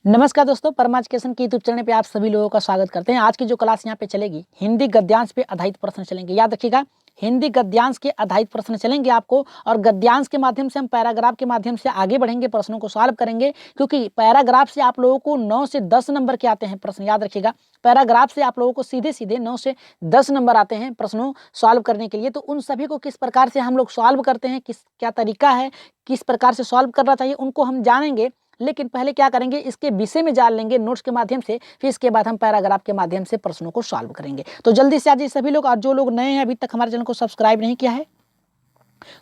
नमस्कार दोस्तों, परमा एजुकेशन के यूट्यूब चैनल पे आप सभी लोगों का स्वागत करते हैं। आज की जो क्लास यहाँ पे चलेगी, हिंदी गद्यांश पे आधारित प्रश्न चलेंगे। याद रखिएगा, हिंदी गद्यांश के आधारित प्रश्न चलेंगे आपको, और गद्यांश के माध्यम से हम पैराग्राफ के माध्यम से आगे बढ़ेंगे, प्रश्नों को सॉल्व करेंगे। क्योंकि पैराग्राफ से आप लोगों को 9 से 10 नंबर के आते हैं प्रश्न। याद रखिएगा, पैराग्राफ से आप लोगों को सीधे सीधे 9 से 10 नंबर आते हैं प्रश्नों सॉल्व करने के लिए। तो उन सभी को किस प्रकार से हम लोग सॉल्व करते हैं, क्या तरीका है, किस प्रकार से सॉल्व करना चाहिए, उनको हम जानेंगे। लेकिन पहले क्या करेंगे, इसके विषय में जान लेंगे नोट्स के माध्यम से, फिर इसके बाद हम पैराग्राफ के माध्यम से प्रश्नों को सॉल्व करेंगे। तो जल्दी से आज सभी लोग, और जो लोग नए हैं अभी तक हमारे चैनल को सब्सक्राइब नहीं किया है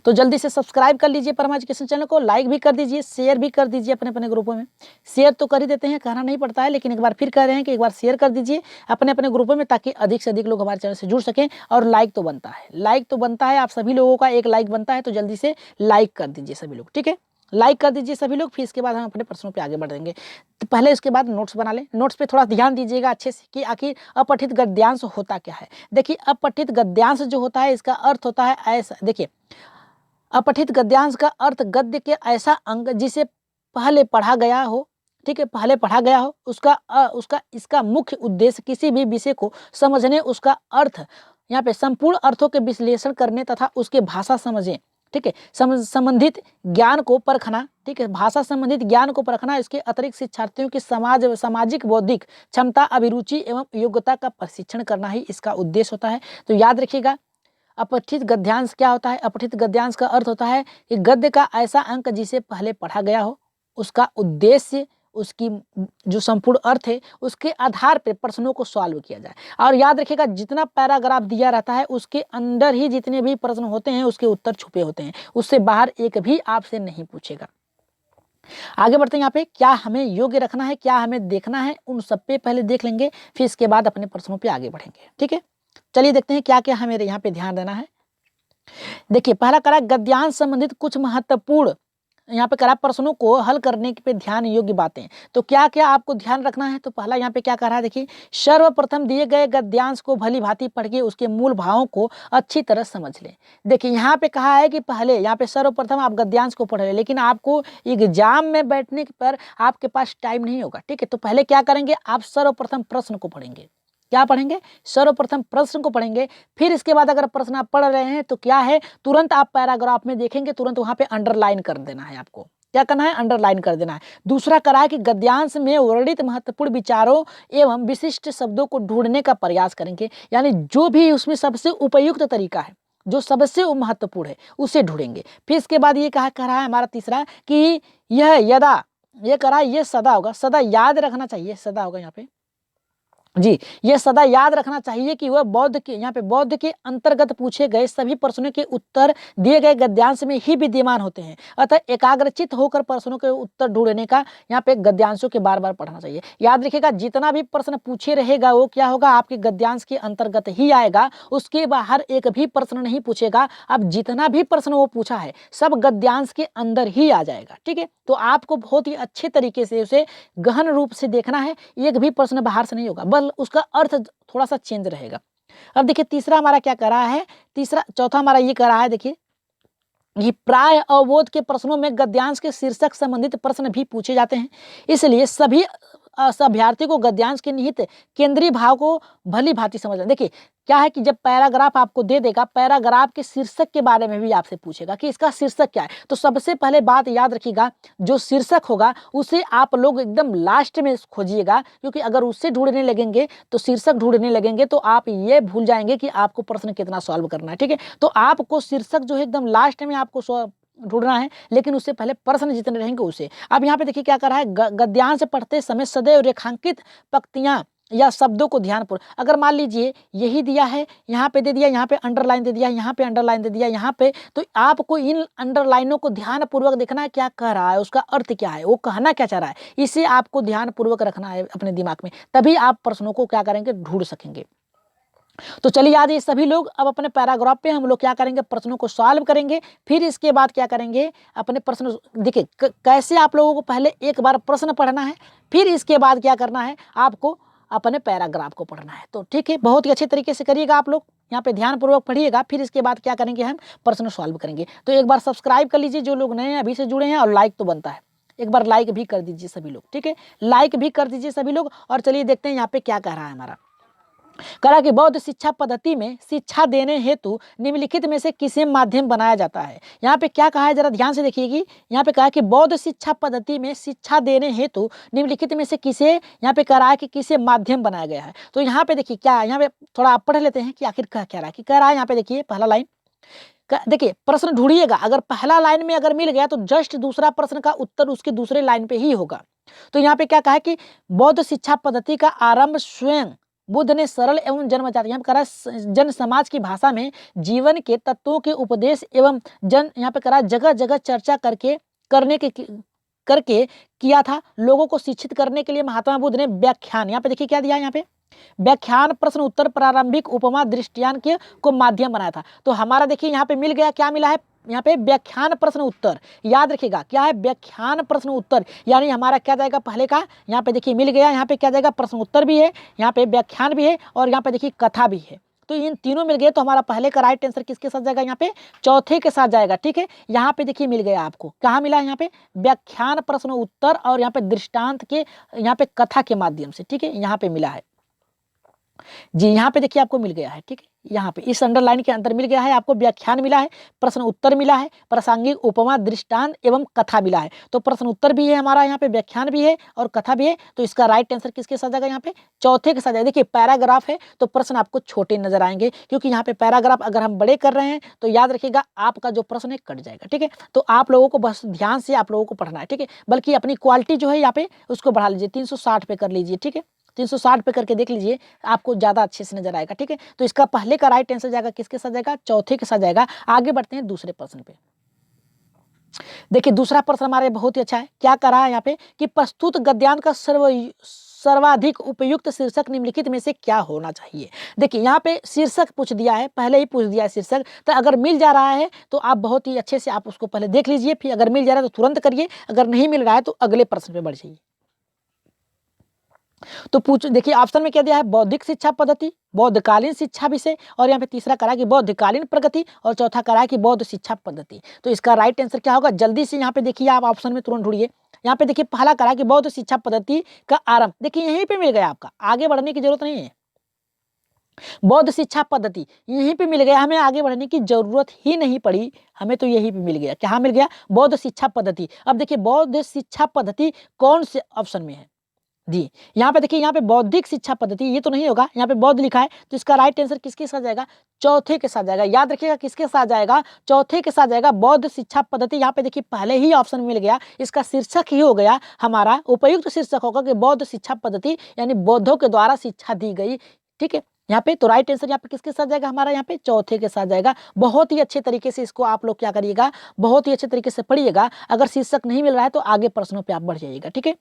तो जल्दी से सब्सक्राइब कर लीजिए परमा एजुकेशन चैनल को, लाइक भी कर दीजिए, शेयर भी कर दीजिए अपने अपने ग्रुपों में। शेयर तो कर ही देते हैं, कहना नहीं पड़ता है, लेकिन एक बार फिर कह रहे हैं कि एक बार शेयर कर दीजिए अपने अपने ग्रुपों में, ताकि अधिक से अधिक लोग हमारे चैनल से जुड़ सकें। और लाइक तो बनता है, लाइक तो बनता है, आप सभी लोगों का एक लाइक बनता है, तो जल्दी से लाइक कर दीजिए सभी लोग, ठीक है। लाइक कर दीजिए सभी लोग, फिर इसके बाद हम अपने प्रश्नों पे आगे बढ़ेंगे। तो पहले इसके बाद नोट्स बना लें। नोट्स पे थोड़ा ध्यान दीजिएगा अच्छे से कि आखिर अपठित गद्यांश होता क्या है। देखिए, अपठित गद्यांश जो होता है, इसका अर्थ होता है ऐसा। देखिए, अपठित गद्यांश का अर्थ गद्य के ऐसा अंग जिसे पहले पढ़ा गया हो, ठीक है, पहले पढ़ा गया हो, इसका मुख्य उद्देश्य किसी भी विषय को समझने, उसका अर्थ यहाँ पे संपूर्ण अर्थों के विश्लेषण करने तथा उसके भाषा समझें, ठीक है, संबंधित ज्ञान को परखना, ठीक है, भाषा संबंधित ज्ञान को परखना। इसके अतिरिक्त शिक्षार्थियों की सामाजिक बौद्धिक क्षमता, अभिरुचि एवं योग्यता का प्रशिक्षण करना ही इसका उद्देश्य होता है। तो याद रखिएगा, अपठित गद्यांश क्या होता है। अपठित गद्यांश का अर्थ होता है कि गद्य का ऐसा अंक जिसे पहले पढ़ा गया हो, उसका उद्देश्य, उसकी जो संपूर्ण अर्थ है, उसके आधार पर प्रश्नों को सॉल्व किया जाए। और याद रखिएगा, जितना पैराग्राफ दिया रहता है उसके अंदर ही जितने भी प्रश्न होते हैं उसके उत्तर छुपे होते हैं, उससे बाहर एक भी आपसे नहीं पूछेगा। आगे बढ़ते हैं। यहाँ पे क्या हमें योग्य रखना है, क्या हमें देखना है, उन सब पे पहले देख लेंगे, फिर इसके बाद अपने प्रश्नों पे आगे बढ़ेंगे, ठीक है। चलिए देखते हैं क्या क्या हमें यहाँ पे ध्यान देना है। देखिए, पहला करा गद्यांश संबंधित कुछ महत्वपूर्ण, यहाँ पे करा प्रश्नों को हल करने पे ध्यान योग्य बातें। तो क्या क्या आपको ध्यान रखना है। तो पहला यहाँ पे क्या कह रहा है, देखिए, सर्वप्रथम दिए गए गद्यांश को भली भांति पढ़ के उसके मूल भावों को अच्छी तरह समझ लें। देखिए, यहाँ पे कहा है कि पहले यहाँ पे सर्वप्रथम आप गद्यांश को पढ़ लें, लेकिन आपको एग्जाम में बैठने पर आपके पास टाइम नहीं होगा, ठीक है। तो पहले क्या करेंगे, आप सर्वप्रथम प्रश्न को पढ़ेंगे। क्या पढ़ेंगे, सर्वप्रथम प्रश्न को पढ़ेंगे। फिर इसके बाद अगर प्रश्न आप पढ़ रहे हैं तो क्या है, तुरंत आप पैराग्राफ में देखेंगे, तुरंत वहां पे अंडरलाइन कर देना है। आपको क्या करना है, अंडरलाइन कर देना है। दूसरा करा है कि गद्यांश में वर्णित महत्वपूर्ण विचारों एवं विशिष्ट शब्दों को ढूंढने का प्रयास करेंगे। यानी जो भी उसमें सबसे उपयुक्त तरीका है, जो सबसे महत्वपूर्ण है, उसे ढूंढेंगे। फिर इसके बाद ये कहा है हमारा तीसरा कि यह यदा, ये करा, ये सदा होगा, सदा याद रखना चाहिए, सदा होगा यहाँ पे जी। ये सदा याद रखना चाहिए कि वह बौद्ध के, यहाँ पे बौद्ध के अंतर्गत पूछे गए सभी प्रश्नों के उत्तर दिए गए गद्यांश में ही विद्यमान होते हैं। अतः एकाग्रचित होकर प्रश्नों के उत्तर ढूंढने का यहाँ पे गद्यांशों के बार बार पढ़ना चाहिए। याद रखिएगा, जितना भी प्रश्न पूछे रहेगा वो क्या होगा, आपके गद्यांश के अंतर्गत ही आएगा, उसके बाहर एक भी प्रश्न नहीं पूछेगा। अब जितना भी प्रश्न वो पूछा है सब गद्यांश के अंदर ही आ जाएगा, ठीक है। तो आपको बहुत ही अच्छे तरीके से उसे गहन रूप से देखना है, एक भी प्रश्न बाहर से नहीं होगा, बस उसका अर्थ थोड़ा सा चेंज रहेगा। अब देखिए, तीसरा हमारा क्या कर रहा है, चौथा हमारा ये कर रहा है, देखिए, ये प्राय अवबोध के प्रश्नों में गद्यांश के शीर्षक संबंधित प्रश्न भी पूछे जाते हैं। इसलिए सभी अभ्यर्थी को गद्यांश के निहित केंद्रीय भाव को भली भांति समझना। देखिए, क्या है कि जब पैराग्राफ आपको दे देगा, पैराग्राफ के शीर्षक के बारे में भी आपसे पूछेगा कि इसका शीर्षक क्या है। तो सबसे पहले बात याद रखिएगा, जो शीर्षक होगा उसे आप लोग एकदम लास्ट में खोजिएगा, क्योंकि अगर उससे ढूंढने लगेंगे तो शीर्षक ढूंढने लगेंगे तो आप ये भूल जाएंगे कि आपको प्रश्न कितना सॉल्व करना है, ठीक है। तो आपको शीर्षक जो है एकदम लास्ट में आपको ढूंढना है, लेकिन उससे पहले प्रश्न जितने रहेंगे उसे। अब यहाँ पे देखिए क्या कर रहा है, गद्यांश पढ़ते समय सदैव रेखांकित पंक्तियां या शब्दों को ध्यानपूर्वक, अगर मान लीजिए यही दिया है, यहाँ पे दे दिया, यहाँ पे अंडरलाइन दे दिया, यहाँ पे अंडरलाइन दे दिया, यहाँ पे, तो आपको इन अंडरलाइनों को ध्यानपूर्वक देखना है, क्या कह रहा है, उसका अर्थ क्या है, वो कहना क्या चाह रहा है, इसे आपको ध्यानपूर्वक रखना है अपने दिमाग में, तभी आप प्रश्नों को क्या करेंगे, ढूंढ सकेंगे। तो चलिए आज ये सभी लोग अब अपने पैराग्राफ पे हम लोग क्या करेंगे, प्रश्नों को सॉल्व करेंगे। फिर इसके बाद क्या करेंगे, अपने प्रश्न, देखिए कैसे आप लोगों को पहले एक बार प्रश्न पढ़ना है, फिर इसके बाद क्या करना है, आपको अपने पैराग्राफ को पढ़ना है। तो ठीक है, बहुत ही अच्छे तरीके से करिएगा आप लोग, यहाँ पे ध्यानपूर्वक पढ़िएगा। फिर इसके बाद क्या करेंगे, हम प्रश्न सॉल्व करेंगे। तो एक बार सब्सक्राइब कर लीजिए जो लोग नए हैं, अभी से जुड़े हैं, और लाइक तो बनता है। एक बार लाइक भी कर दीजिए सभी लोग, ठीक है, लाइक भी कर दीजिए सभी लोग। और चलिए देखते हैं यहाँ पे क्या कह रहा है हमारा। कहा कि बौद्ध शिक्षा पद्धति में शिक्षा देने हेतु निम्नलिखित में से किसे माध्यम बनाया जाता है। यहाँ पे क्या कहा है जरा ध्यान से देखिएगी। यहाँ पे कहा कि बौद्ध शिक्षा पद्धति में शिक्षा देने हेतु निम्नलिखित में से किसे, यहाँ पे कह रहा है कि किसे माध्यम बनाया गया है। तो यहाँ पे देखिए क्या, यहाँ पे थोड़ा आप पढ़ लेते हैं कि आखिर कह क्या रहा है। कि कह रहा है यहाँ पे देखिए पहला लाइन, देखिए प्रश्न ढूंढिएगा, अगर पहला लाइन में अगर मिल गया तो जस्ट दूसरा प्रश्न का उत्तर उसके दूसरे लाइन पे ही होगा। तो यहाँ पे क्या कहा है कि बौद्ध शिक्षा पद्धति का आरंभ स्वयं बुद्ध ने सरल एवं जन्मजात, यहाँ पे कह रहा है जन समाज की भाषा में जीवन के तत्वों के उपदेश एवं जन, यहाँ पे कह रहा है जगह जगह चर्चा करके किया था। लोगों को शिक्षित करने के लिए महात्मा बुद्ध ने व्याख्यान, यहाँ पे देखिए क्या दिया, यहाँ पे व्याख्यान प्रश्न उत्तर प्रारंभिक उपमा दृष्टियान के को माध्यम बनाया था। तो हमारा देखिए यहाँ पे मिल गया, क्या मिला है यहाँ पे व्याख्यान प्रश्न उत्तर। याद रखिएगा क्या है, व्याख्यान प्रश्न उत्तर, यानी हमारा क्या जाएगा पहले का, यहाँ पे देखिए मिल गया, यहाँ पे क्या जाएगा प्रश्न उत्तर भी है, यहाँ पे व्याख्यान भी है और यहाँ पे देखिए कथा भी है। तो इन तीनों मिल गए तो हमारा पहले का राइट आंसर किसके साथ जाएगा, यहाँ पे चौथे के साथ जाएगा, ठीक है। यहाँ पे देखिए मिल गया आपको, कहाँ मिला है यहाँ पे व्याख्यान प्रश्न उत्तर और यहाँ पे दृष्टांत के, यहाँ पे कथा के माध्यम से, ठीक है, यहाँ पे मिला है जी। यहाँ पे देखिए आपको मिल गया है, ठीक है, यहाँ पे इस अंडरलाइन के अंदर मिल गया है आपको, व्याख्यान मिला है, प्रश्न उत्तर मिला है, प्रासंगिक उपमा दृष्टांत एवं कथा मिला है। तो प्रश्न उत्तर भी है हमारा, यहाँ पे व्याख्यान भी है और कथा भी है। तो इसका राइट आंसर किसके साथ जाएगा, यहाँ पे चौथे के साथ जाएगा। देखिए पैराग्राफ है तो प्रश्न आपको छोटे नजर आएंगे, क्योंकि यहाँ पे पैराग्राफ अगर हम बड़े कर रहे हैं तो याद रखिएगा आपका जो प्रश्न है कट जाएगा, ठीक है। तो आप लोगों को बस ध्यान से आप लोगों को पढ़ना है, ठीक है, बल्कि अपनी क्वालिटी जो है यहाँ पे उसको बढ़ा लीजिए, 360 पे कर लीजिए, ठीक है, 360 पे करके देख लीजिए, आपको ज्यादा अच्छे से नजर आएगा, ठीक है। तो इसका पहले का राइट आंसर जाएगा किसके साथ जाएगा, चौथे के साथ जाएगा। आगे बढ़ते हैं दूसरे प्रश्न पे। देखिए दूसरा प्रश्न हमारे बहुत ही अच्छा है। क्या कह रहा है यहाँ पे कि प्रस्तुत गद्यांश का सर्वाधिक उपयुक्त शीर्षक निम्नलिखित में से क्या होना चाहिए। देखिए यहाँ पे शीर्षक पूछ दिया है, पहले ही पूछ दिया है शीर्षक। तो अगर मिल जा रहा है तो आप बहुत ही अच्छे से आप उसको पहले देख लीजिए, फिर अगर मिल जा रहा है तो तुरंत करिए, अगर नहीं मिल रहा है तो अगले प्रश्न पे बढ़ जाइए। तो पूछ देखिए ऑप्शन में क्या दिया है, बौद्धिक शिक्षा पद्धति, बौद्धकालीन शिक्षा विषय, और यहाँ पे तीसरा करा कि बौद्धकालीन प्रगति, और चौथा करा कि बौद्ध शिक्षा पद्धति। तो इसका राइट आंसर क्या होगा, जल्दी से यहाँ पे देखिए आप ऑप्शन में तुरंत ढूंढिए। यहाँ पे देखिए पहला करा कि बौद्ध शिक्षा पद्धति का आरंभ, देखिए यहीं पे मिल गया, आपका आगे बढ़ने की जरूरत नहीं है। बौद्ध शिक्षा पद्धति यहीं पे मिल गया, हमें आगे बढ़ने की जरूरत ही नहीं पड़ी, हमें तो यही पे मिल गया। क्या मिल गया, बौद्ध शिक्षा पद्धति। अब देखिए बौद्ध शिक्षा पद्धति कौन से ऑप्शन में है जी, यहाँ पे देखिए, यहाँ पे बौद्धिक शिक्षा पद्धति ये तो नहीं होगा, यहाँ पे बौद्ध लिखा है, तो इसका राइट आंसर किसके साथ जाएगा, चौथे के साथ जाएगा। याद रखिएगा किसके साथ जाएगा, चौथे के साथ जाएगा, बौद्ध शिक्षा पद्धति। यहाँ पे देखिए पहले ही ऑप्शन मिल गया, इसका शीर्षक ही हो गया हमारा, उपयुक्त शीर्षक होगा कि बौद्ध शिक्षा पद्धति, यानी बौद्धों के द्वारा शिक्षा दी गई, ठीक है। यहाँ पे तो राइट आंसर यहाँ पे किसके साथ जाएगा, हमारा यहाँ पे चौथे के साथ जाएगा। बहुत ही अच्छे तरीके से इसको आप लोग क्या करिएगा, बहुत ही अच्छे तरीके से पढ़िएगा। अगर शीर्षक नहीं मिल रहा है तो आगे प्रश्नों पे आप बढ़ जाइएगा, ठीक है।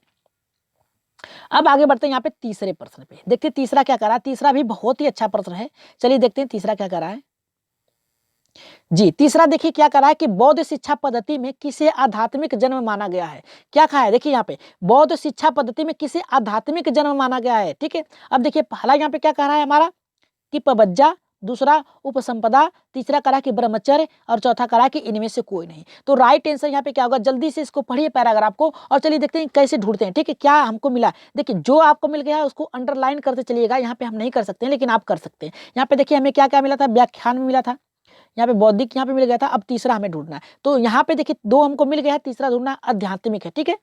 अब आगे बढ़ते हैं यहाँ पे तीसरे प्रश्न पे। देखते हैं तीसरा क्या कर रहा है, तीसरा भी बहुत ही अच्छा प्रश्न है। चलिए देखते हैं तीसरा क्या कर रहा है जी। तीसरा देखिए क्या कर रहा है कि बौद्ध शिक्षा पद्धति में किसे आध्यात्मिक जन्म माना गया है। क्या कहा है, देखिए यहाँ पे बौद्ध शिक्षा पद्धति में किसे आध्यात्मिक जन्म माना गया है, ठीक है। अब देखिए पहला यहाँ पे क्या कह रहा है हमारा कि पबज्जा, दूसरा उपसंपदा, तीसरा करा कि ब्रह्मचर्य, और चौथा करा कि इनमें से कोई नहीं। तो राइट आंसर यहाँ पे क्या होगा, जल्दी से इसको पढ़िए पैराग्राफ को, और चलिए देखते हैं कैसे ढूंढते हैं, ठीक है। क्या हमको मिला, देखिए जो आपको मिल गया है उसको अंडरलाइन करते चलिएगा। यहाँ पे हम नहीं कर सकते हैं लेकिन आप कर सकते हैं। यहाँ पे देखिए हमें क्या क्या मिला था, व्याख्यान में मिला था, यहाँ पे बौद्धिक यहाँ पे मिल गया था। अब तीसरा हमें ढूंढना है, तो यहाँ पे देखिए दो हमको मिल गया है, तीसरा ढूंढना आध्यात्मिक है, ठीक है,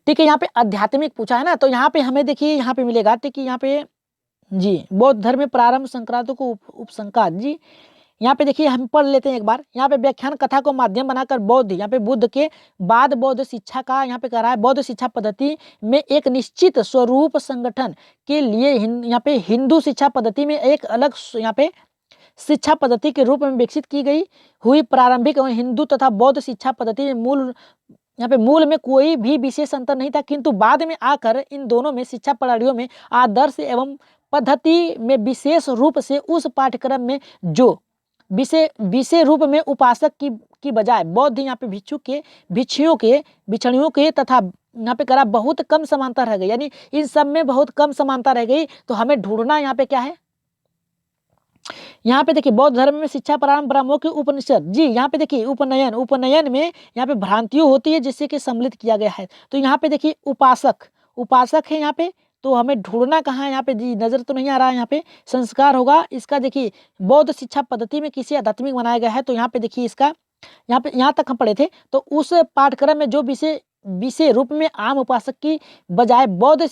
ठीक है। यहाँ पे आध्यात्मिक पूछा है ना, तो यहाँ पे हमें देखिए यहाँ पे मिलेगा, ठीक है, यहाँ पे जी बौद्ध धर्म में प्रारंभ संक्रांतों को उपसंकार जी। यहाँ पे देखिए हम पढ़ लेते हैं एक बार। यहाँ पे व्याख्यान कथा को माध्यम बनाकर बौद्ध, यहाँ पे बुद्ध के बाद बौद्ध शिक्षा का यहाँ पे कह रहा है, बौद्ध शिक्षा पद्धति में एक निश्चित स्वरूप संगठन के लिए यहाँ पे हिंदू शिक्षा पद्धति में एक अलग यहाँ पे शिक्षा पद्धति के रूप में विकसित की गई हुई प्रारंभिक हिंदू तथा बौद्ध शिक्षा पद्धति में यहाँ पे मूल में कोई भी विशेष अंतर नहीं था, किंतु बाद में आकर इन दोनों में शिक्षा प्रणालियों में आदर्श एवं पद्धति में विशेष रूप से उस पाठ्यक्रम में जो विषय रूप में उपासक की बजाय बौद्ध यहाँ पे भिक्षुओं के तथा यहाँ पे करा बहुत कम समानता रह गई, यानी इन सब में बहुत कम समानता रह गई। तो हमें ढूंढना यहाँ पे क्या है, यहाँ पे देखिए बौद्ध धर्म में शिक्षा प्रारंभ ब्राह्मणों के उपनिषद। जी यहाँ पे देखिए उपनयन में यहाँ पे भ्रांतियों होती है जिससे कि सम्मिलित किया गया है। तो यहाँ पे देखिए उपासक है यहाँ पे, तो हमें ढूंढना कहाँ है यहाँ पे, जी नजर तो नहीं आ रहा है यहाँ पे। संस्कार होगा इसका, देखिए बौद्ध शिक्षा पद्धति में किसी आध्यात्मिक बनाया गया है। तो यहाँ पे देखिए इसका यहाँ तक हम पढ़े थे। तो उस पाठ्यक्रम में जो विषय रूप में आम उपासक की बजाय बौद्ध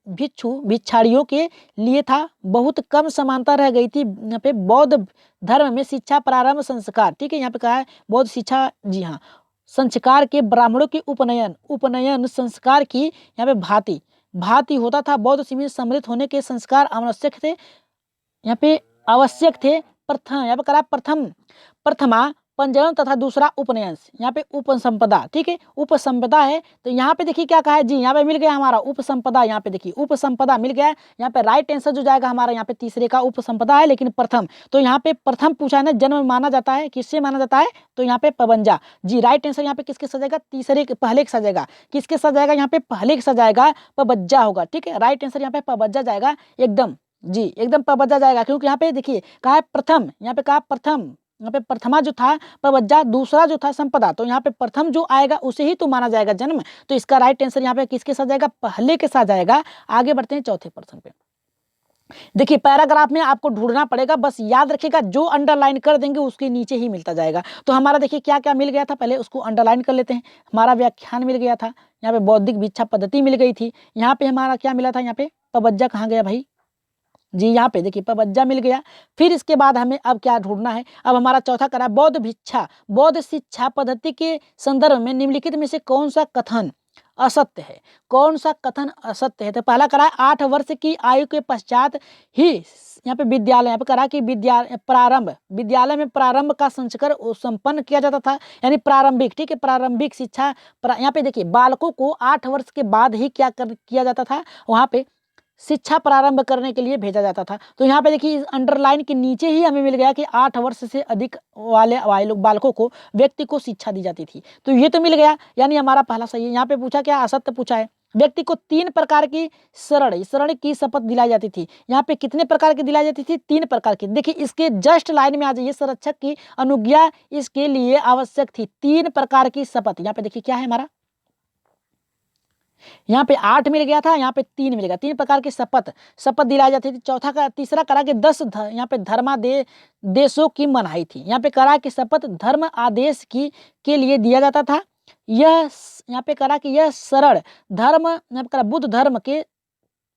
भिक्षारियों के लिए था, बहुत कम समानता रह गई थी यहाँ पे बौद्ध धर्म में शिक्षा प्रारंभ संस्कार। ठीक है, यहाँ पे कहा है बौद्ध शिक्षा, जी हाँ, संस्कार के ब्राह्मणों के उपनयन संस्कार की यहाँ पे भांति होता था। बौद्ध में सम्मिलित होने के संस्कार आवश्यक थे, यहाँ पे आवश्यक थे। प्रथम यहाँ पे करा प्रथमा पंजीकरण तथा दूसरा उपनयन, यहाँ पे उपसंपदा। ठीक है, उपसंपदा है। तो यहाँ पे देखिए क्या कहा है, जी यहाँ पे मिल गया हमारा उपसंपदा। यहाँ पे देखिए उपसंपदा मिल गया। यहाँ पे राइट आंसर जो जाएगा हमारा यहाँ पे तीसरे का उपसंपदा है, लेकिन प्रथम, तो यहाँ पे प्रथम पूछा है, जन्म माना जाता है, किससे माना जाता है, तो यहाँ पे पवंजा। जी राइट आंसर यहाँ पे किसके साथ जाएगा, तीसरे के पहले के साथ जाएगा। किसके साथ जाएगा, यहाँ पे पहले के साथ जाएगा, पबज्जा होगा। ठीक है, राइट आंसर यहाँ पे पबज्जा जाएगा एकदम, जी एकदम पबज्जा जाएगा, क्योंकि यहाँ पे देखिए कहा है प्रथम, यहाँ पे कहा प्रथम, यहाँ पे प्रथमा जो था पवज्जा, दूसरा जो था संपदा। तो यहाँ पे प्रथम जो आएगा उसे ही तो माना जाएगा जन्म। तो इसका राइट आंसर यहाँ पे किसके साथ जाएगा, पहले के साथ जाएगा। आगे बढ़ते हैं चौथे प्रश्न पे। देखिए पैराग्राफ में आपको ढूंढना पड़ेगा, बस याद रखिएगा जो अंडरलाइन कर देंगे उसके नीचे ही मिलता जाएगा। तो हमारा देखिए क्या क्या मिल गया था, पहले उसको अंडरलाइन कर लेते हैं। हमारा व्याख्यान मिल गया था, यहाँ पे बौद्धिक भिक्षा पद्धति मिल गई थी। यहाँ पे हमारा क्या मिला था, यहाँ पे पवज्जा कहाँ गया भाई, जी यहाँ पे देखिए पवज्जा मिल गया। फिर इसके बाद हमें अब क्या ढूंढना है, अब हमारा चौथा करा बौद्ध शिक्षा पद्धति के संदर्भ में निम्नलिखित में से कौन सा कथन असत्य है, कौन सा कथन असत्य है। तो पहला करा 8 वर्ष की आयु के पश्चात ही यहाँ पे विद्यालय, यहाँ पे करा कि विद्यालय में प्रारंभ का संस्कार संपन्न किया जाता था, यानी प्रारंभिक। ठीक है, प्रारंभिक शिक्षा यहाँ पे देखिए बालकों को 8 वर्ष के बाद ही किया जाता था, वहाँ पे शिक्षा प्रारंभ करने के लिए भेजा जाता था। तो यहाँ पे देखिए अंडरलाइन के नीचे ही हमें मिल गया कि 8 वर्ष से अधिक वाले बालकों को, व्यक्ति को शिक्षा दी जाती थी। तो ये तो मिल गया, यानी हमारा पहला सही है। यहाँ पे पूछा क्या, असत्य पूछा है। व्यक्ति को 3 प्रकार की शरण की शपथ दिलाई जाती थी। यहाँ पे कितने प्रकार की दिलाई जाती थी, 3 प्रकार की। देखिए इसके जस्ट लाइन में आ जाइए, संरक्षक की अनुज्ञा इसके लिए आवश्यक थी। 3 प्रकार की शपथ, यहाँ पे देखिए क्या है हमारा, यहाँ पे 8 मिल गया था, यहाँ पे 3 मिल गया। 3 प्रकार की शपथ दिलाई जाती थी। तीसरा करा के 10 यहाँ पे धर्मादेशों की मनाही थी। यहाँ पे करा कि शपथ धर्म आदेश के लिए दिया जाता था। यहाँ पे करा कि यह शरण धर्म, यहाँ पे करा बुद्ध धर्म के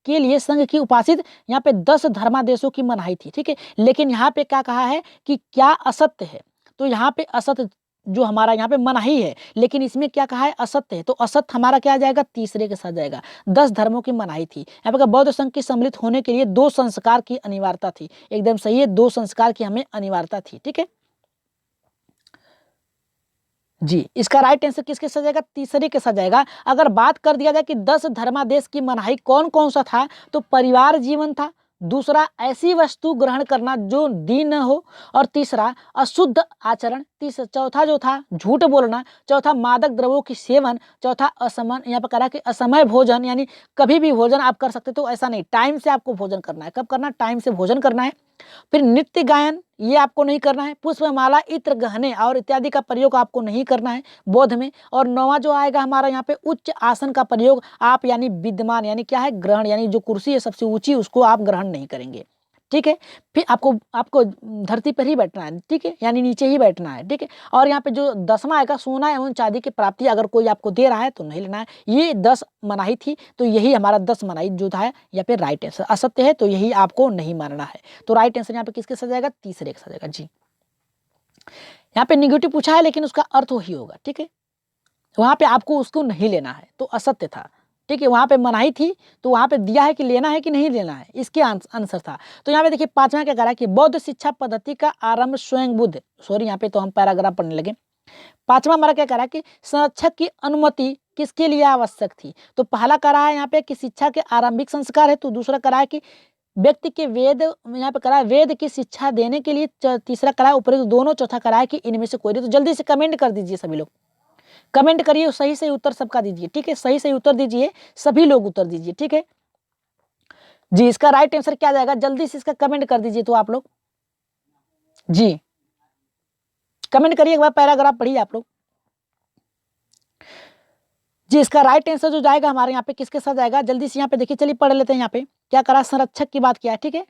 लिए संघ की उपासित, यहाँ पे 10 धर्मादेशों की मनाही थी। ठीक है, लेकिन यहाँ पे क्या कहा है कि क्या असत्य है, तो यहाँ पे असत्य जो हमारा यहाँ पे मनाही है, लेकिन इसमें क्या कहा है, असत्य है। तो असत्य हमारा क्या जाएगा, तीसरे के साथ जाएगा। 10 धर्मों की मनाही थी। यहाँ पे बौद्ध संघ के सम्मिलित होने के लिए 2 संस्कार की अनिवार्यता थी। एकदम सही है, 2 संस्कार की हमें अनिवार्यता थी। ठीक है जी, इसका राइट आंसर किसके साथ जाएगा, तीसरे के साथ जाएगा। अगर बात कर दिया जाए कि 10 धर्मादेश की मनाही कौन कौन सा था, तो परिवार जीवन था, दूसरा ऐसी वस्तु ग्रहण करना जो दीन न हो, और तीसरा अशुद्ध आचरण, चौथा जो था झूठ बोलना, चौथा मादक द्रव्यों की सेवन, चौथा असमन, यहाँ पर करा कि असमय भोजन, यानी कभी भी भोजन आप कर सकते, तो ऐसा नहीं, टाइम से आपको भोजन करना है। कब करना, टाइम से भोजन करना है। फिर नृत्य गायन ये आपको नहीं करना है। पुष्पमाला, इत्र, गहने और इत्यादि का प्रयोग आपको नहीं करना है बौद्ध में। और 9वां जो आएगा हमारा यहाँ पे उच्च आसन का प्रयोग आप, यानी विद्यमान, यानी क्या है, ग्रहण, यानी जो कुर्सी है सबसे ऊंची उसको आप ग्रहण नहीं करेंगे। ठीक है, फिर आपको धरती पर ही बैठना है। ठीक है, यानी नीचे ही बैठना है। ठीक है, और यहाँ पे जो 10वां आएगा सोना एवं चांदी की प्राप्ति, अगर कोई आपको दे रहा है तो नहीं लेना है। ये 10 मनाही थी, तो यही हमारा 10 मनाही जो था यहाँ पे राइट आंसर। असत्य है तो यही आपको नहीं मानना है। तो राइट आंसर यहाँ पे किसके साथ जाएगा, तीसरे के साथ जाएगा। जी यहाँ पे निगेटिव पूछा है, लेकिन उसका अर्थ वही होगा। ठीक है, वहां पे आपको उसको नहीं लेना है, तो असत्य था। ठीक है, वहां पे मनाही थी, तो वहां पे दिया है कि लेना है कि नहीं लेना है, इसके आंसर था। तो यहाँ पे देखिए 5वां क्या करा कि बौद्ध शिक्षा पद्धति का आरंभ स्वयं बुद्ध, सॉरी यहाँ पे तो हम पैराग्राफ पढ़ने लगे। 5वां हमारा क्या करा कि संरक्षक की अनुमति किसके लिए आवश्यक थी। तो पहला करा है यहाँ पे कि शिक्षा के आरंभिक संस्कार है, तो दूसरा करा है कि व्यक्ति के वेद, यहाँ पे करा है वेद की शिक्षा देने के लिए, तीसरा करा है उपरोक्त दोनों, चौथा करा है कि इनमें से कोई। तो जल्दी से कमेंट कर दीजिए, सभी लोग कमेंट करिए, सही सही उत्तर सबका दीजिए। ठीक है, सही सही उत्तर दीजिए, सभी लोग उत्तर दीजिए। ठीक है जी, इसका राइट आंसर क्या जाएगा, जल्दी से इसका कमेंट कर दीजिए तो आप लोग। जी कमेंट करिए एक बार, पैराग्राफ पढ़िए आप लोग जी। इसका राइट आंसर जो जाएगा हमारे यहाँ पे किसके साथ जाएगा, जल्दी से यहाँ पे देखिए, चलिए पढ़ लेते हैं। यहाँ पे क्या करा, संरक्षक की बात किया है, ठीक है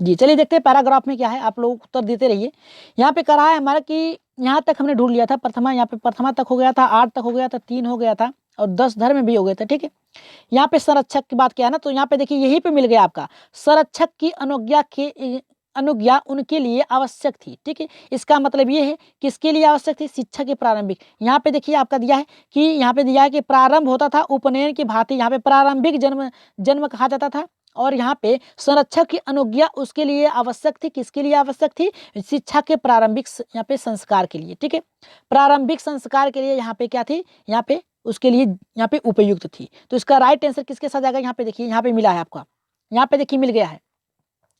जी। चलिए देखते हैं पैराग्राफ में क्या है, आप लोग उत्तर देते रहिए। यहाँ पे करा है हमारा कि यहाँ तक हमने ढूंढ लिया था, प्रथमा, यहाँ पे प्रथमा तक हो गया था, 8 तक हो गया था, 3 हो गया था और 10 धर्म भी हो गए थे, ठीक है। यहाँ पे संरक्षक की बात किया है ना, तो यहाँ पे देखिए यहीं पे मिल गया आपका, संरक्षक की अनुज्ञा उनके लिए आवश्यक थी, ठीक है। इसका मतलब ये है किसके लिए आवश्यक थी, शिक्षा के प्रारंभिक। यहाँ पे देखिए आपका दिया है कि यहाँ पे दिया है कि प्रारंभ होता था उपनयन की भांति, यहाँ पे प्रारंभिक जन्म कहा जाता था। और यहाँ पे संरक्षक की अनुज्ञा उसके लिए आवश्यक थी, किसके लिए आवश्यक थी, शिक्षा के प्रारंभिक यहाँ पे संस्कार के लिए, ठीक है। प्रारंभिक संस्कार के लिए यहाँ पे क्या थी, यहाँ पे उसके लिए यहाँ पे उपयुक्त थी। तो इसका राइट आंसर किसके साथ जाएगा, यहाँ पे देखिए, यहाँ पे मिला है आपका, यहाँ पे देखिए मिल गया है।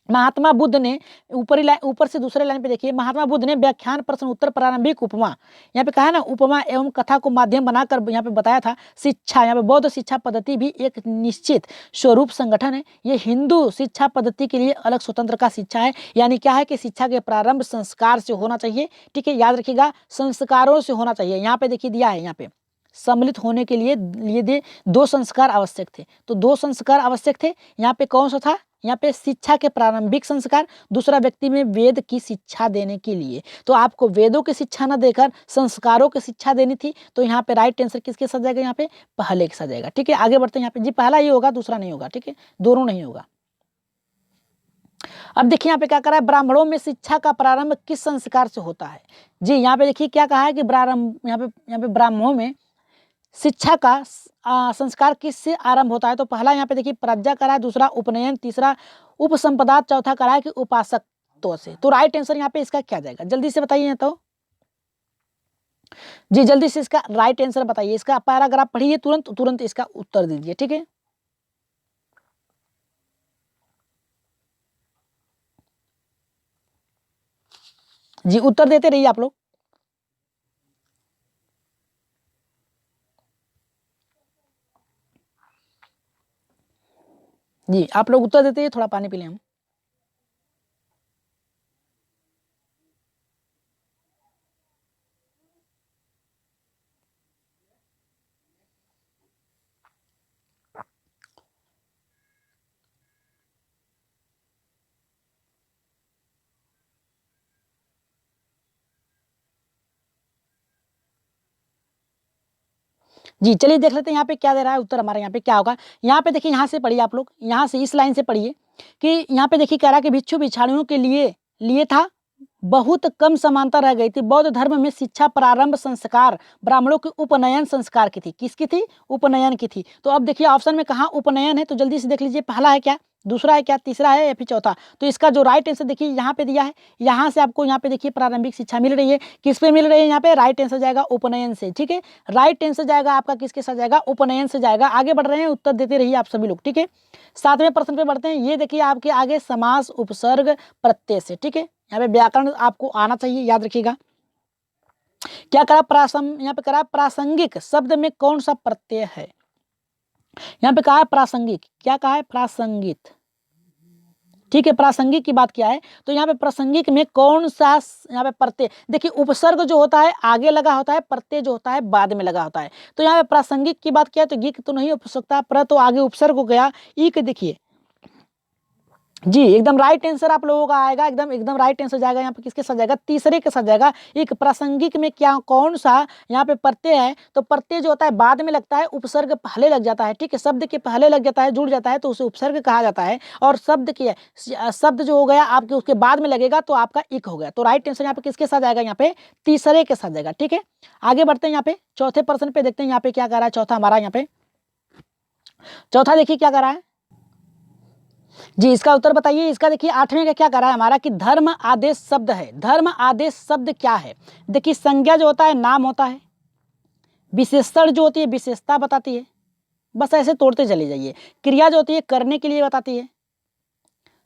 महात्मा बुद्ध ने ऊपर से दूसरे लाइन पे देखिए, महात्मा बुद्ध ने व्याख्यान प्रश्न उत्तर प्रारंभिक उपमा, यहाँ पे कहा है ना, उपमा एवं कथा को माध्यम बनाकर यहाँ पे बताया था। शिक्षा, यहाँ पे बौद्ध शिक्षा पद्धति भी एक निश्चित स्वरूप संगठन है। ये हिंदू शिक्षा पद्धति के लिए अलग स्वतंत्र का शिक्षा है। यानी क्या है कि शिक्षा के प्रारंभ संस्कार से होना चाहिए, ठीक है, याद रखिएगा, संस्कारों से होना चाहिए। यहाँ पे देखिए दिया है, यहाँ पे सम्मिलित होने के लिए 2 संस्कार आवश्यक थे। तो 2 संस्कार आवश्यक थे। यहाँ पे कौन सा था, यहाँ पे शिक्षा के प्रारंभिक संस्कार, दूसरा व्यक्ति में वेद की शिक्षा देने के लिए। तो आपको वेदों की शिक्षा न देकर संस्कारों की शिक्षा देनी थी। तो यहाँ पे राइट आंसर किसके साथ जाएगा, यहाँ पे पहले के साथ जाएगा, ठीक है। आगे बढ़ते हैं, यहाँ पे जी पहला ही होगा, दूसरा नहीं होगा, ठीक है, दोनों नहीं होगा। अब देखिए यहाँ पे क्या करा है, ब्राह्मणों में शिक्षा का प्रारंभ किस संस्कार से होता है। जी यहाँ पे देखिए क्या कहा है कि प्रारंभ, यहाँ पे ब्राह्मणों में शिक्षा का संस्कार किससे आरंभ होता है। तो पहला यहाँ पे देखिए प्रज्ञा करा है, दूसरा उपनयन, तीसरा उपसंपदा, चौथा करा है कि उपासकत्व से। तो राइट आंसर यहाँ पे इसका क्या जाएगा, जल्दी से बताइए तो जी, जल्दी से इसका राइट आंसर बताइए। इसका पैराग्राफ पढ़िए, तुरंत इसका उत्तर दीजिए, ठीक है। जी उत्तर देते रहिए आप लोग। जी आप लोग उत्तर देते हैं, थोड़ा पानी पी लें हम। जी चलिए देख लेते हैं यहाँ पे क्या दे रहा है उत्तर, हमारे यहाँ पे क्या होगा। यहाँ पे देखिए, यहाँ से पढ़िए आप लोग, यहाँ से इस लाइन से पढ़िए कि यहाँ पे देखिए कह रहा है कि भिक्षु भिक्षाणियों के लिए था, बहुत कम समानता रह गई थी। बौद्ध धर्म में शिक्षा प्रारंभ संस्कार ब्राह्मणों की उपनयन संस्कार की थी, किसकी थी, उपनयन की थी। तो अब देखिए ऑप्शन में कहाँ उपनयन है, तो जल्दी से देख लीजिए, पहला है क्या, दूसरा है क्या, तीसरा है या फिर चौथा। तो इसका जो राइट आंसर देखिए यहाँ पे दिया है, यहाँ से आपको यहाँ पे देखिए प्रारंभिक शिक्षा मिल रही है, किस पे मिल रही है, यहाँ पे राइट आंसर जाएगा उपनयन से, ठीक है। राइट आंसर जाएगा आपका किसके साथ जाएगा, उपनयन से जाएगा। आगे बढ़ रहे हैं, उत्तर देते रहिए आप सभी लोग, ठीक है। 7वें प्रश्न पे बढ़ते हैं। ये देखिए आपके आगे समास उपसर्ग प्रत्यय से, ठीक है। यहाँ पे व्याकरण आपको आना चाहिए, याद रखिएगा। क्या करा, यहाँ पे करा प्रासंगिक शब्द में कौन सा प्रत्यय है। यहाँ पे कहा है प्रासंगिक, क्या कहा है, प्रासंगिक, ठीक है। प्रासंगिक की बात किया है, तो यहाँ पे प्रासंगिक में कौन सा यहाँ पे प्रत्यय, देखिए उपसर्ग जो होता है आगे लगा होता है, प्रत्यय जो होता है बाद में लगा होता है। तो यहाँ पे प्रासंगिक की बात किया तो गिक तो नहीं हो सकता, प्र तो आगे उपसर्ग हो गया, ई के देखिए जी एकदम राइट आंसर आप लोगों का आएगा, एकदम राइट आंसर जाएगा। यहाँ पे किसके साथ जाएगा, तीसरे के साथ जाएगा। एक प्रासंगिक में क्या कौन सा यहाँ पे प्रत्यय है, तो प्रत्यय जो होता है बाद में लगता है, उपसर्ग पहले लग जाता है, ठीक है। शब्द के पहले लग जाता है, जुड़ जाता है, तो उसे उपसर्ग कहा जाता है। और शब्द जो हो गया आपके उसके बाद में लगेगा तो आपका इक हो गया। तो राइट आंसर यहाँ पे किसके साथ जाएगा, यहाँ पे तीसरे के साथ जाएगा, ठीक है। आगे बढ़ते हैं, यहाँ पे चौथे प्रश्न पे देखते हैं, यहाँ पे क्या कर रहा है चौथा हमारा। यहाँ पे चौथा देखिए क्या कर रहा है जी, इसका उत्तर बताइए। इसका देखिए 8वें का क्या कर रहा है हमारा कि धर्म आदेश शब्द है। धर्म आदेश शब्द क्या है, देखिए संज्ञा जो होता है नाम होता है, विशेषण जो होती है विशेषता बताती है, बस ऐसे तोड़ते चले जाइए। क्रिया जो होती है करने के लिए बताती है,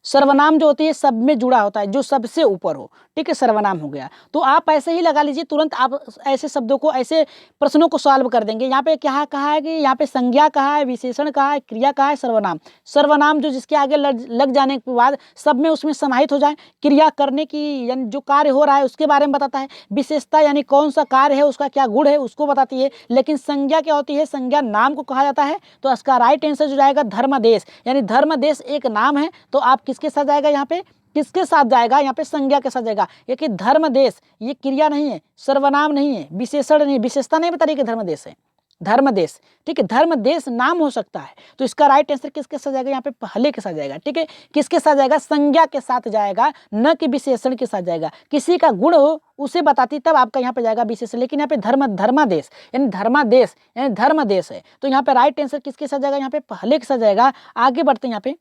सर्वनाम जो होती है सब में जुड़ा होता है, जो सबसे ऊपर हो, ठीक है, सर्वनाम हो गया। तो आप ऐसे ही लगा लीजिए, तुरंत आप ऐसे शब्दों को, ऐसे प्रश्नों को सॉल्व कर देंगे। यहाँ पे क्या कहा है कि यहाँ पे संज्ञा कहा है, विशेषण कहा है, क्रिया कहा है, सर्वनाम। सर्वनाम जो जिसके आगे लग जाने के बाद सब में उसमें समाहित हो जाए। क्रिया करने की यानी जो कार्य हो रहा है उसके बारे में बताता है। विशेषता यानी कौन सा कार्य है, उसका क्या गुण है, उसको बताती है। लेकिन संज्ञा क्या होती है, संज्ञा नाम को कहा जाता है। तो इसका राइट आंसर जो जाएगा धर्मदेश, यानी धर्मदेश एक नाम है। तो आप किसके साथ जाएगा, यहाँ पे किसके साथ जाएगा, यहाँ पे संज्ञा के साथ जाएगा। ये कि धर्मदेश, ये क्रिया नहीं है, सर्वनाम नहीं है, विशेषण नहीं, विशेषता नहीं बता रही कि धर्मदेश है, धर्मदेश, ठीक है। धर्मदेश नाम हो सकता है। तो इसका राइट आंसर किसके साथ जाएगा, यहाँ पे पहले के साथ जाएगा, ठीक है। किसके साथ जाएगा, संज्ञा के साथ जाएगा, न कि विशेषण के साथ जाएगा। किसी का गुण हो उसे बताती तब आपका यहाँ पे जाएगा विशेषण। लेकिन यहाँ पे धर्मादेश यानी धर्मादेश यानी धर्मदेश है। तो यहाँ पे राइट आंसर किसके साथ जाएगा, यहाँ पे पहले के साथ जाएगा। आगे बढ़ते हैं यहाँ पे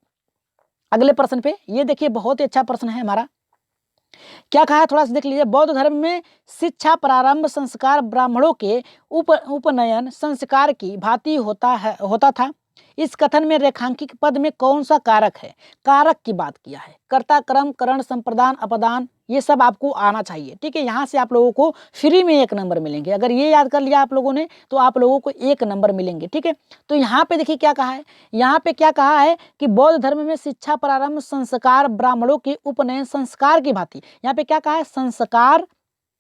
अगले प्रश्न पे। ये देखिए बहुत ही अच्छा प्रश्न है हमारा। क्या कहा है थोड़ा सा देख लीजिए। बौद्ध धर्म में शिक्षा प्रारंभ संस्कार ब्राह्मणों के उपनयन संस्कार की भांति होता था। इस कथन में रेखांकित पद में कौन सा कारक है, कारक की बात किया है। कर्ता, क्रम, करण, संप्रदान, अपदान, ये सब आपको आना चाहिए, ठीक है। यहाँ से आप लोगों को फ्री में 1 नंबर मिलेंगे। अगर ये याद कर लिया आप लोगों ने तो आप लोगों को 1 नंबर मिलेंगे, ठीक है। तो यहाँ पे देखिए क्या कहा है, यहाँ पे क्या कहा है कि बौद्ध धर्म में शिक्षा प्रारंभ संस्कार ब्राह्मणों के उपनयन संस्कार की भांति। यहाँ पे क्या कहा है, संस्कार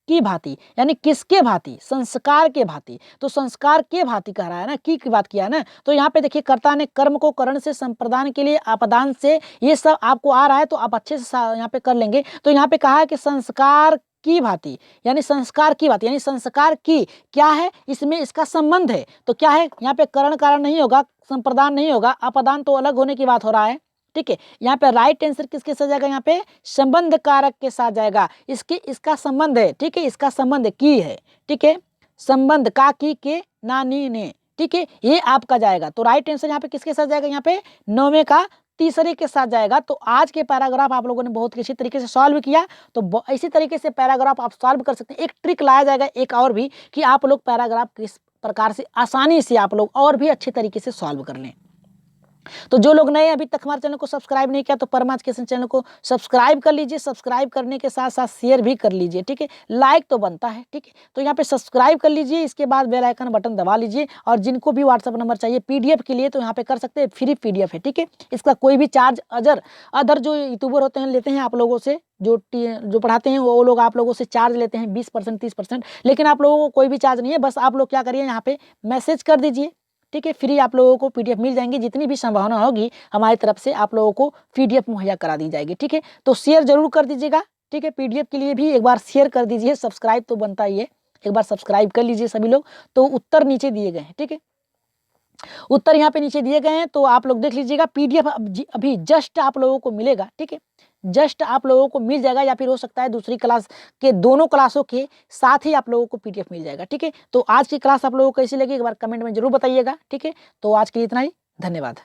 की भांति, यानी किसके भांति, संस्कार के भांति। तो संस्कार के भांति कह रहा है ना, की बात किया है ना। तो यहाँ पे देखिए कर्ता ने कर्म को करण से, संप्रदान के लिए अपदान से, ये सब आपको आ रहा है तो आप अच्छे से यहाँ पे कर लेंगे। तो यहाँ पे कहा है कि संस्कार की भांति, यानी संस्कार की भांति, यानी संस्कार की क्या है, इसमें इसका संबंध है। तो क्या है, यहाँ पे करण कारण नहीं होगा, संप्रदान नहीं होगा, अपदान तो अलग होने की बात हो रहा है, ठीक है। यहाँ पे राइट आंसर किसके साथ जाएगा, यहाँ पे संबंध कारक के साथ जाएगा। इसका संबंध है, ठीक है, इसका संबंध की है, ठीक है। संबंध का, की, के, ना, नी, ने, ठीक है, ये आपका जाएगा। तो राइट आंसर यहाँ पे किसके साथ जाएगा, यहाँ पे 9वें का तीसरे के साथ जाएगा। तो आज के पैराग्राफ आप लोगों ने बहुत अच्छी तरीके से सॉल्व किया। तो इसी तरीके से पैराग्राफ आप सॉल्व कर सकते हैं। एक ट्रिक लाया जाएगा एक और भी, कि आप लोग पैराग्राफ किस प्रकार से आसानी से आप लोग और भी अच्छे तरीके से सॉल्व कर लें। तो जो लोग नए अभी तक हमारे चैनल को सब्सक्राइब नहीं किया तो परमा एजुकेशन चैनल को सब्सक्राइब कर लीजिए। सब्सक्राइब करने के साथ साथ शेयर भी कर लीजिए, ठीक है। लाइक तो बनता है, ठीक है। तो यहाँ पे सब्सक्राइब कर लीजिए, इसके बाद बेल आइकन बटन दबा लीजिए। और जिनको भी व्हाट्सएप नंबर चाहिए पीडीएफ के लिए तो यहाँ पे कर सकते हैं, फ्री पीडीएफ है, ठीक है। इसका कोई भी चार्ज अदर जो यूट्यूबर होते हैं लेते हैं आप लोगों से, जो पढ़ाते हैं वो लोग आप लोगों से चार्ज लेते हैं 20% 30%। लेकिन आप लोगों को कोई भी चार्ज नहीं है। बस आप लोग क्या करिए, यहाँ पे मैसेज कर दीजिए, ठीक है। फ्री आप लोगों को पीडीएफ मिल जाएंगे। जितनी भी संभावना होगी हमारी तरफ से आप लोगों को पीडीएफ मुहैया करा दी जाएगी, ठीक है। तो शेयर जरूर कर दीजिएगा, ठीक है। पीडीएफ के लिए भी एक बार शेयर कर दीजिए। सब्सक्राइब तो बनता ही है, एक बार सब्सक्राइब कर लीजिए सभी लोग। तो उत्तर नीचे दिए गए हैं, ठीक है। उत्तर यहाँ पे नीचे दिए गए हैं, तो आप लोग देख लीजिएगा। पीडीएफ अभी जस्ट आप लोगों को मिलेगा, ठीक है। जस्ट आप लोगों को मिल जाएगा, या फिर हो सकता है दूसरी क्लास के दोनों क्लासों के साथ ही आप लोगों को पीडीएफ मिल जाएगा, ठीक है। तो आज की क्लास आप लोगों को कैसी लगी एक बार कमेंट में जरूर बताइएगा, ठीक है। तो आज के लिए इतना ही, धन्यवाद।